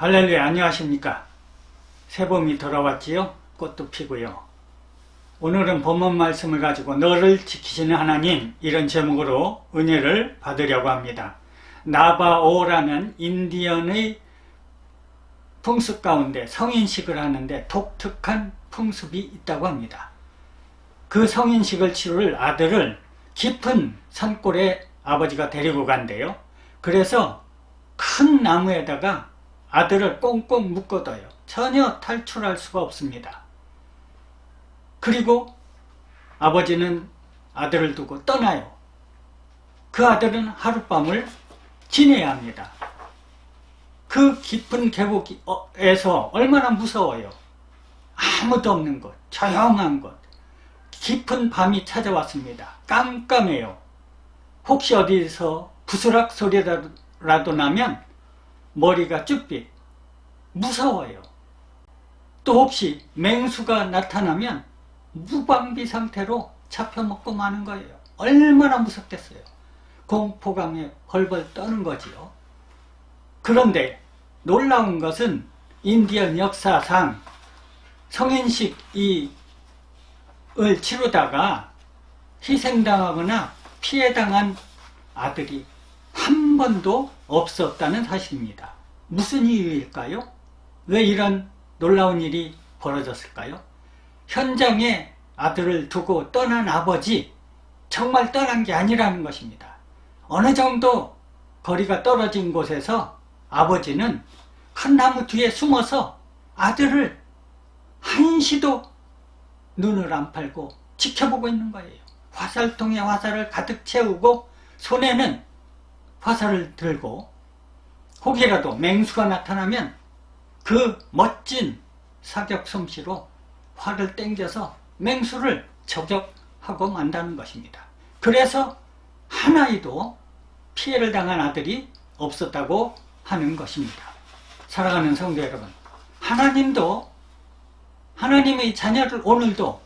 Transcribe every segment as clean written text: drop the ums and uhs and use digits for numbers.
할렐루야, 안녕하십니까. 새봄이 돌아왔지요. 꽃도 피고요. 오늘은 본문 말씀을 가지고 너를 지키시는 하나님, 이런 제목으로 은혜를 받으려고 합니다. 나바오라는 인디언의 풍습 가운데 성인식을 하는데 독특한 풍습이 있다고 합니다. 그 성인식을 치를 아들을 깊은 산골에 아버지가 데리고 간대요. 그래서 큰 나무에다가 아들을 꽁꽁 묶어둬요. 전혀 탈출할 수가 없습니다. 그리고 아버지는 아들을 두고 떠나요. 그 아들은 하룻밤을 지내야 합니다. 그 깊은 계곡에서 얼마나 무서워요. 아무도 없는 곳, 조용한 곳, 깊은 밤이 찾아왔습니다. 깜깜해요. 혹시 어디서 부스락 소리라도 나면 머리가 쭈삣, 무서워요. 또 혹시 맹수가 나타나면 무방비 상태로 잡혀먹고 마는 거예요. 얼마나 무섭겠어요. 공포감에 벌벌 떠는 거지요. 그런데 놀라운 것은 인디언 역사상 성인식을 치르다가 희생당하거나 피해당한 아들이 한 번도 없었다는 사실입니다. 무슨 이유일까요? 왜 이런 놀라운 일이 벌어졌을까요? 현장에 아들을 두고 떠난 아버지, 정말 떠난 게 아니라는 것입니다. 어느 정도 거리가 떨어진 곳에서 아버지는 큰 나무 뒤에 숨어서 아들을 한시도 눈을 안 팔고 지켜보고 있는 거예요. 화살통에 화살을 가득 채우고 손에는 화살을 들고 혹이라도 맹수가 나타나면 그 멋진 사격 솜씨로 활을 땡겨서 맹수를 저격하고 만다는 것입니다. 그래서 하나에도 피해를 당한 아들이 없었다고 하는 것입니다. 사랑하는 성도 여러분, 하나님의 자녀를 오늘도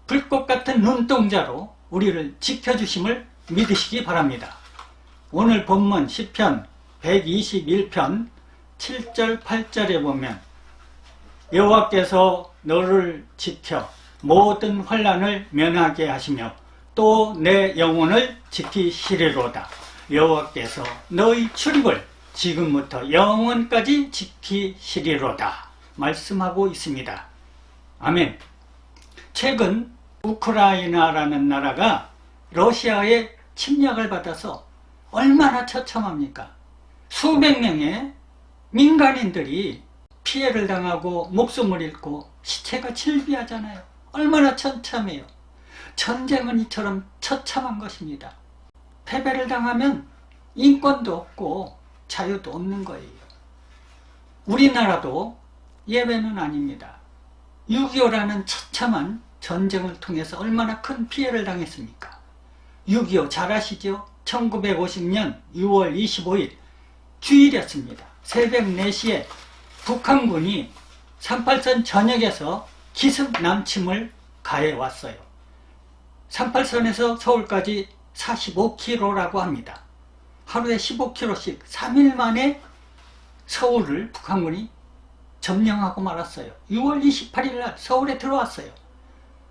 불꽃 같은 눈동자로 우리를 지켜주심을 믿으시기 바랍니다. 오늘 본문 시편 121편 7절 8절에 보면 여호와께서 너를 지켜 모든 환난을 면하게 하시며 또 내 영혼을 지키시리로다. 여호와께서 너의 출입을 지금부터 영원까지 지키시리로다 말씀하고 있습니다. 아멘. 최근 우크라이나라는 나라가 러시아의 침략을 받아서 얼마나 처참합니까? 수백 명의 민간인들이 피해를 당하고 목숨을 잃고 시체가 질비하잖아요. 얼마나 처참해요. 전쟁은 이처럼 처참한 것입니다. 패배를 당하면 인권도 없고 자유도 없는 거예요. 우리나라도 예외는 아닙니다. 6.25라는 처참한 전쟁을 통해서 얼마나 큰 피해를 당했습니까? 6.25 잘 아시죠? 1950년 6월 25일 주일이었습니다. 새벽 4시에 북한군이 38선 전역에서 기습 남침을 가해왔어요. 38선에서 서울까지 45km라고 합니다. 하루에 15km씩 3일 만에 서울을 북한군이 점령하고 말았어요. 6월 28일 날 서울에 들어왔어요.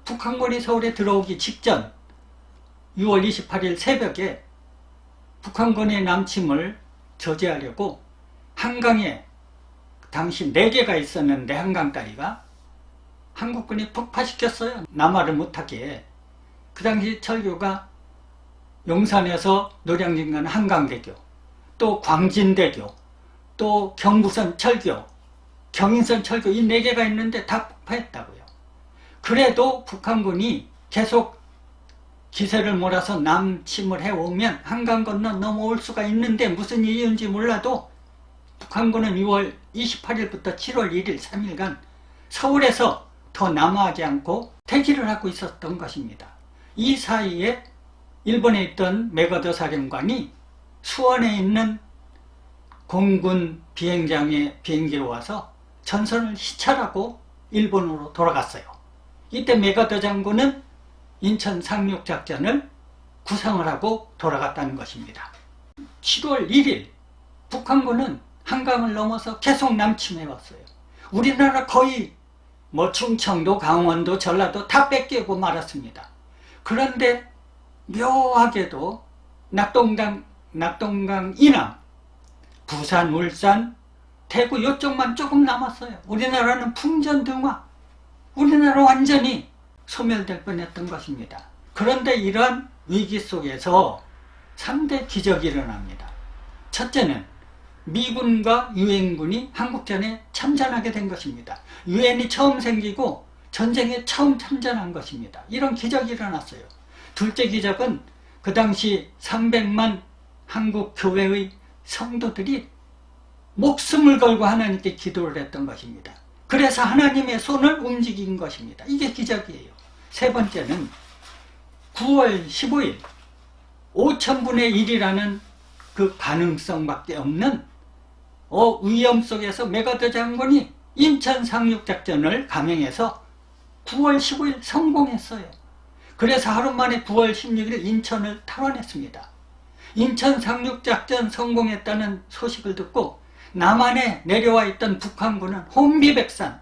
북한군이 서울에 들어오기 직전 6월 28일 새벽에 북한군의 남침을 저지하려고 한강에 당시 4개가 있었는데 한강다리가 한국군이 폭파시켰어요. 남하를 못하게. 그 당시 철교가 용산에서 노량진 가는 한강대교, 또 광진대교, 또 경부선 철교, 경인선 철교 이 4개가 있는데 다 폭파했다고요. 그래도 북한군이 계속 기세를 몰아서 남침을 해오면 한강 건너 넘어올 수가 있는데 무슨 이유인지 몰라도 북한군은 6월 28일부터 7월 1일 3일간 서울에서 더 남하하지 않고 대기를 하고 있었던 것입니다. 이 사이에 일본에 있던 메가더 사령관이 수원에 있는 공군 비행장에 비행기로 와서 전선을 시찰하고 일본으로 돌아갔어요. 이때 메가더 장군은 인천 상륙작전을 구상을 하고 돌아갔다는 것입니다. 7월 1일 북한군은 한강을 넘어서 계속 남침해왔어요. 우리나라 거의 충청도, 강원도, 전라도 다 뺏기고 말았습니다. 그런데 묘하게도 낙동강 이남, 부산, 울산, 대구 이쪽만 조금 남았어요. 우리나라는 풍전등화, 우리나라 완전히 소멸될 뻔했던 것입니다. 그런데 이러한 위기 속에서 3대 기적이 일어납니다. 첫째는 미군과 유엔군이 한국전에 참전하게 된 것입니다. 유엔이 처음 생기고 전쟁에 처음 참전한 것입니다. 이런 기적이 일어났어요. 둘째 기적은 그 당시 300만 한국 교회의 성도들이 목숨을 걸고 하나님께 기도를 했던 것입니다. 그래서 하나님의 손을 움직인 것입니다. 이게 기적이에요. 세 번째는 9월 15일 5천분의 1이라는 그 가능성밖에 없는 위험 속에서 메가더 장군이 인천 상륙작전을 감행해서 9월 15일 성공했어요. 그래서 하루 만에 9월 16일 인천을 탈환했습니다. 인천 상륙작전 성공했다는 소식을 듣고 남한에 내려와 있던 북한군은 혼비백산,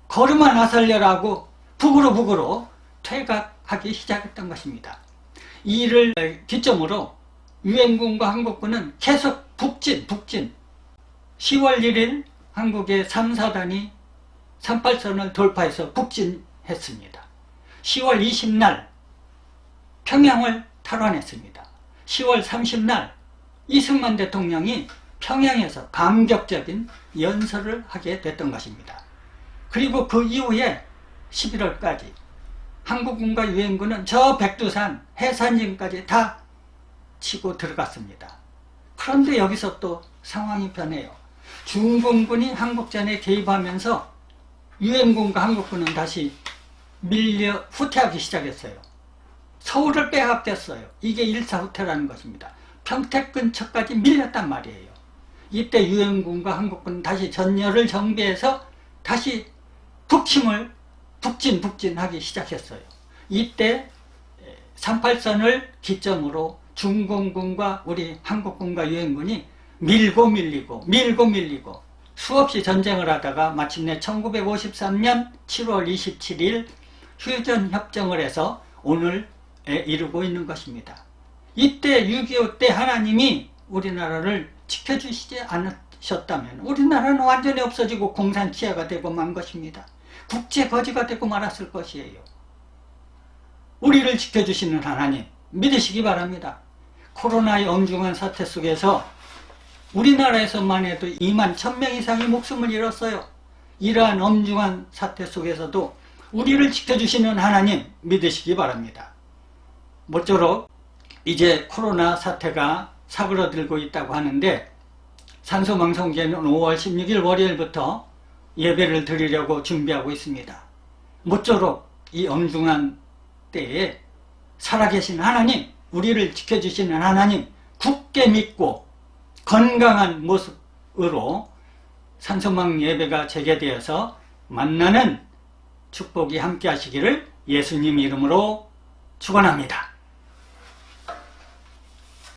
걸음아 나설려라고 북으로 퇴각하기 시작했던 것입니다. 이를 기점으로 유엔군과 한국군은 계속 북진 10월 1일 한국의 3, 4단이 38선을 돌파해서 북진했습니다. 10월 20날 평양을 탈환했습니다. 10월 30날 이승만 대통령이 평양에서 감격적인 연설을 하게 됐던 것입니다. 그리고 그 이후에 11월까지 한국군과 유엔군은 저 백두산 해산진까지 다 치고 들어갔습니다. 그런데 여기서 또 상황이 변해요. 중공군이 한국전에 개입하면서 유엔군과 한국군은 다시 밀려 후퇴하기 시작했어요. 서울을 빼앗겼어요. 이게 일사후퇴라는 것입니다. 평택 근처까지 밀렸단 말이에요. 이때 유엔군과 한국군은 다시 전열을 정비해서 다시 북침을 북진하기 시작했어요. 이때 38선을 기점으로 중공군과 우리 한국군과 유엔군이 밀고 밀리고 수없이 전쟁을 하다가 마침내 1953년 7월 27일 휴전협정을 해서 오늘에 이르고 있는 것입니다. 이때 6.25 때 하나님이 우리나라를 지켜주시지 않으셨다면 우리나라는 완전히 없어지고 공산치하가 되고 만 것입니다. 국제거지가 되고 말았을 것이에요. 우리를 지켜주시는 하나님 믿으시기 바랍니다. 코로나의 엄중한 사태 속에서 우리나라에서만 해도 2만 1,000명 이상이 목숨을 잃었어요. 이러한 엄중한 사태 속에서도 우리를 지켜주시는 하나님 믿으시기 바랍니다. 모쪼록 이제 코로나 사태가 사그러들고 있다고 하는데 산소망성교회는 5월 16일 월요일부터 예배를 드리려고 준비하고 있습니다. 모쪼록 이 엄중한 때에 살아계신 하나님, 우리를 지켜주시는 하나님 굳게 믿고 건강한 모습으로 산소망 예배가 재개되어서 만나는 축복이 함께 하시기를 예수님 이름으로 축원합니다.